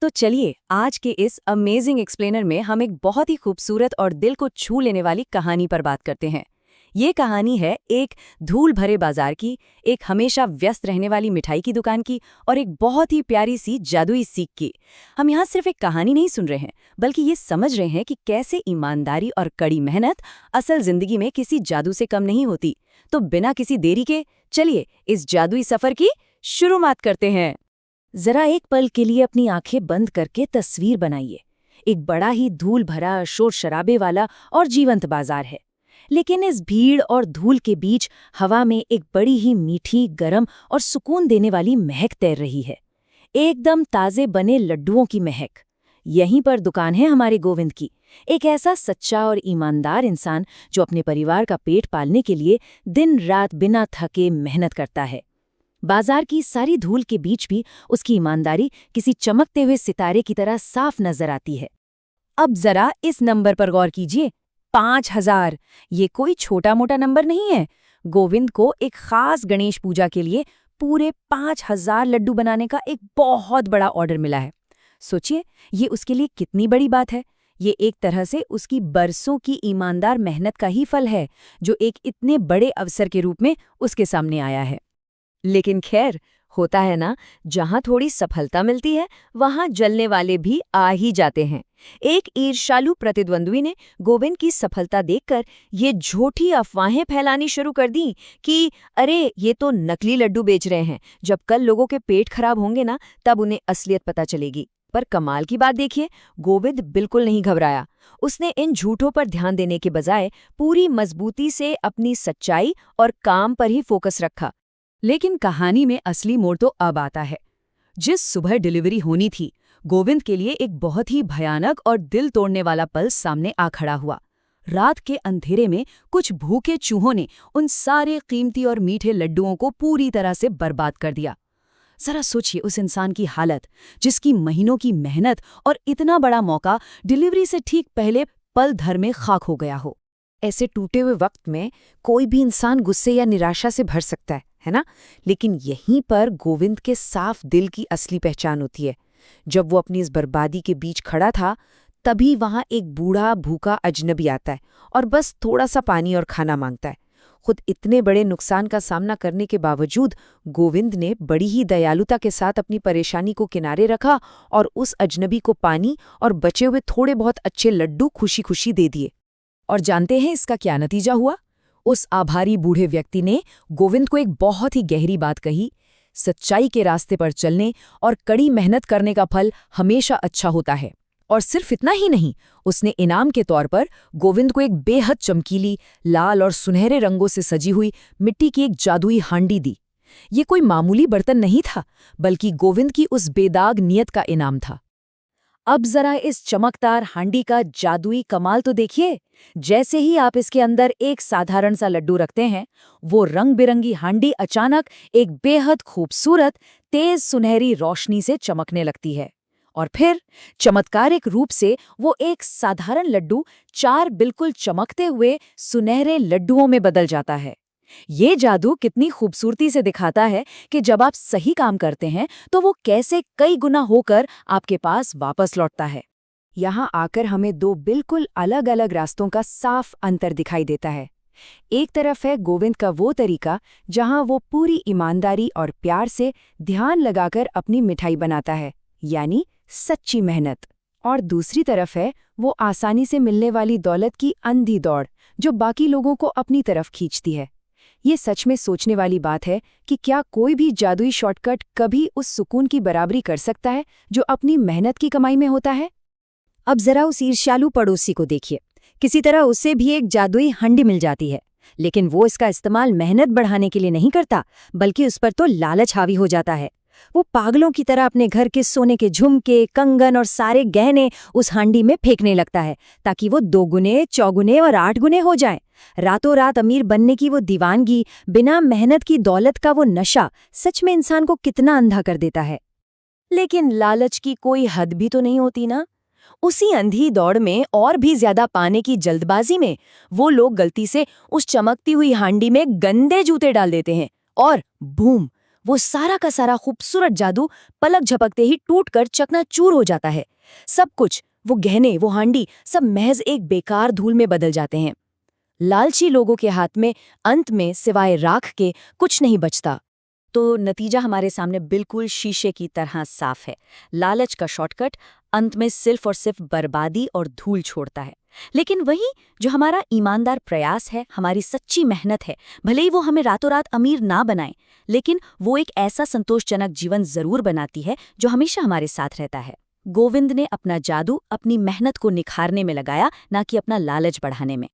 तो चलिए आज के इस अमेजिंग एक्सप्लेनर में हम एक बहुत ही खूबसूरत और दिल को छू लेने वाली कहानी पर बात करते हैं। ये कहानी है एक धूल भरे बाजार की, एक हमेशा व्यस्त रहने वाली मिठाई की दुकान की और एक बहुत ही प्यारी सी जादुई सीख की। हम यहाँ सिर्फ एक कहानी नहीं सुन रहे हैं, बल्कि ये समझ रहे हैं कि कैसे ईमानदारी और कड़ी मेहनत असल जिंदगी में किसी जादू से कम नहीं होती। तो बिना किसी देरी के चलिए इस जादुई सफर की शुरुआत करते हैं। जरा एक पल के लिए अपनी आंखें बंद करके तस्वीर बनाइए। एक बड़ा ही धूल भरा, शोर शराबे वाला और जीवंत बाजार है, लेकिन इस भीड़ और धूल के बीच हवा में एक बड़ी ही मीठी, गरम और सुकून देने वाली महक तैर रही है। एकदम ताजे बने लड्डुओं की महक। यहीं पर दुकान है हमारे गोविंद की, एक ऐसा सच्चा और ईमानदार इंसान जो अपने परिवार का पेट पालने के लिए दिन रात बिना थके मेहनत करता है। बाजार की सारी धूल के बीच भी उसकी ईमानदारी किसी चमकते हुए सितारे की तरह साफ नजर आती है। अब जरा इस नंबर पर गौर कीजिए, 5000। ये कोई छोटा मोटा नंबर नहीं है। गोविंद को एक खास गणेश पूजा के लिए पूरे 5000 लड्डू बनाने का एक बहुत बड़ा ऑर्डर मिला है। सोचिए, ये उसके लिए कितनी बड़ी बात है। ये एक तरह से उसकी बरसों की ईमानदार मेहनत का ही फल है, जो एक इतने बड़े अवसर के रूप में उसके सामने आया है। लेकिन खैर, होता है ना, जहां थोड़ी सफलता मिलती है वहां जलने वाले भी आ ही जाते हैं। एक ईर्ष्यालु प्रतिद्वंद्वी ने गोविंद की सफलता देखकर ये झूठी अफवाहें फैलानी शुरू कर दी कि अरे ये तो नकली लड्डू बेच रहे हैं, जब कल लोगों के पेट खराब होंगे ना तब उन्हें असलियत पता चलेगी। पर कमाल की बात देखिए, गोविंद बिल्कुल नहीं घबराया। उसने इन झूठों पर ध्यान देने के बजाय पूरी मजबूती से अपनी सच्चाई और काम पर ही फोकस रखा। लेकिन कहानी में असली मोड़ तो अब आता है। जिस सुबह डिलीवरी होनी थी, गोविंद के लिए एक बहुत ही भयानक और दिल तोड़ने वाला पल सामने आ खड़ा हुआ। रात के अंधेरे में कुछ भूखे चूहों ने उन सारे कीमती और मीठे लड्डुओं को पूरी तरह से बर्बाद कर दिया। जरा सोचिए उस इंसान की हालत, जिसकी महीनों की मेहनत और इतना बड़ा मौका डिलीवरी से ठीक पहले पल भर में खाक हो गया हो। ऐसे टूटे हुए वक्त में कोई भी इंसान गुस्से या निराशा से भर सकता है ना? लेकिन यहीं पर गोविंद के साफ दिल की असली पहचान होती है। जब वो अपनी इस बर्बादी के बीच खड़ा था, तभी वहां एक बूढ़ा भूखा अजनबी आता है और बस थोड़ा सा पानी और खाना मांगता है। खुद इतने बड़े नुकसान का सामना करने के बावजूद गोविंद ने बड़ी ही दयालुता के साथ अपनी परेशानी को किनारे रखा और उस अजनबी को पानी और बचे हुए थोड़े बहुत अच्छे लड्डू खुशी खुशी दे दिए। और जानते हैं इसका क्या नतीजा हुआ? उस आभारी बूढ़े व्यक्ति ने गोविंद को एक बहुत ही गहरी बात कही, सच्चाई के रास्ते पर चलने और कड़ी मेहनत करने का फल हमेशा अच्छा होता है। और सिर्फ इतना ही नहीं, उसने इनाम के तौर पर गोविंद को एक बेहद चमकीली, लाल और सुनहरे रंगों से सजी हुई मिट्टी की एक जादुई हांडी दी। ये कोई मामूली बर्तन नहीं था, बल्कि गोविंद की उस बेदाग नियत का इनाम था। अब जरा इस चमकदार हांडी का जादुई कमाल तो देखिए। जैसे ही आप इसके अंदर एक साधारण सा लड्डू रखते हैं, वो रंग बिरंगी हांडी अचानक एक बेहद खूबसूरत, तेज सुनहरी रोशनी से चमकने लगती है। और फिर चमत्कारिक रूप से वो एक साधारण लड्डू 4 बिल्कुल चमकते हुए सुनहरे लड्डुओं में बदल जाता है। ये जादू कितनी खूबसूरती से दिखाता है कि जब आप सही काम करते हैं तो वो कैसे कई गुना होकर आपके पास वापस लौटता है। यहाँ आकर हमें 2 बिल्कुल अलग अलग रास्तों का साफ अंतर दिखाई देता है। एक तरफ है गोविंद का वो तरीका जहाँ वो पूरी ईमानदारी और प्यार से ध्यान लगाकर अपनी मिठाई बनाता है, यानी सच्ची मेहनत। और दूसरी तरफ है वो आसानी से मिलने वाली दौलत की अंधी दौड़, जो बाकी लोगों को अपनी तरफ खींचती है। ये सच में सोचने वाली बात है कि क्या कोई भी जादुई शॉर्टकट कभी उस सुकून की बराबरी कर सकता है जो अपनी मेहनत की कमाई में होता है। अब जरा उस ईर्ष्यालु पड़ोसी को देखिए। किसी तरह उसे भी एक जादुई हंडी मिल जाती है, लेकिन वो इसका इस्तेमाल मेहनत बढ़ाने के लिए नहीं करता, बल्कि उस पर तो लालच हावी हो जाता है। वो पागलों की तरह अपने घर के सोने के झुमके, कंगन और सारे गहने उस हांडी में फेंकने लगता है, ताकि वो 2 गुने, 4 गुने और 8 गुने हो जाए। रातों रात अमीर बनने की वो दीवानगी, बिना मेहनत की दौलत का वो नशा सच में इंसान को कितना अंधा कर देता है। लेकिन लालच की कोई हद भी तो नहीं होती ना। उसी अंधी दौड़ में और भी ज्यादा पाने की जल्दबाजी में वो लोग गलती से उस चमकती हुई हांडी में गंदे जूते डाल देते हैं और बूम, वो सारा का सारा खूबसूरत जादू पलक झपकते ही टूटकर चकनाचूर हो जाता है। सब कुछ, वो गहने, वो हांडी, सब महज एक बेकार धूल में बदल जाते हैं। लालची लोगों के हाथ में अंत में सिवाय राख के कुछ नहीं बचता। तो नतीजा हमारे सामने बिल्कुल शीशे की तरह साफ है। लालच का शॉर्टकट अंत में सिर्फ और सिर्फ बर्बादी और धूल छोड़ता है। लेकिन वही जो हमारा ईमानदार प्रयास है, हमारी सच्ची मेहनत है, भले ही वो हमें रातों रात अमीर ना बनाए, लेकिन वो एक ऐसा संतोषजनक जीवन जरूर बनाती है जो हमेशा हमारे साथ रहता है। गोविंद ने अपना जादू अपनी मेहनत को निखारने में लगाया, ना कि अपना लालच बढ़ाने में।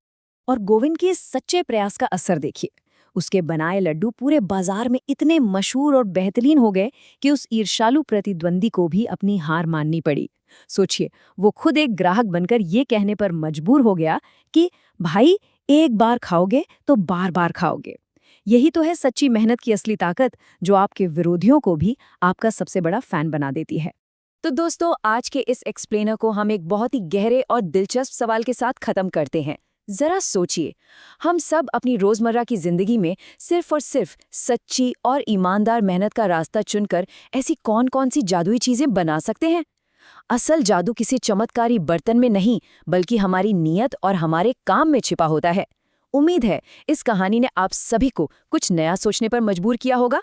और गोविंद के इस सच्चे प्रयास का असर देखिए। उसके बनाए लड्डू पूरे बाजार में इतने मशहूर और बेहतरीन हो गए कि उस ईर्ष्यालु प्रतिद्वंदी को भी अपनी हार माननी पड़ी। सोचिए, वो खुद एक ग्राहक बनकर ये कहने पर मजबूर हो गया कि भाई, एक बार खाओगे तो बार बार खाओगे। यही तो है सच्ची मेहनत की असली ताकत, जो आपके विरोधियों को भी आपका सबसे बड़ा फैन बना देती है। तो दोस्तों, आज के इस एक्सप्लेनर को हम एक बहुत ही गहरे और दिलचस्प सवाल के साथ खत्म करते हैं। जरा सोचिए, हम सब अपनी रोजमर्रा की जिंदगी में सिर्फ और सिर्फ सच्ची और ईमानदार मेहनत का रास्ता चुनकर ऐसी कौन कौन सी जादुई चीजें बना सकते हैं? असल जादू किसी चमत्कारी बर्तन में नहीं, बल्कि हमारी नीयत और हमारे काम में छिपा होता है। उम्मीद है इस कहानी ने आप सभी को कुछ नया सोचने पर मजबूर किया होगा।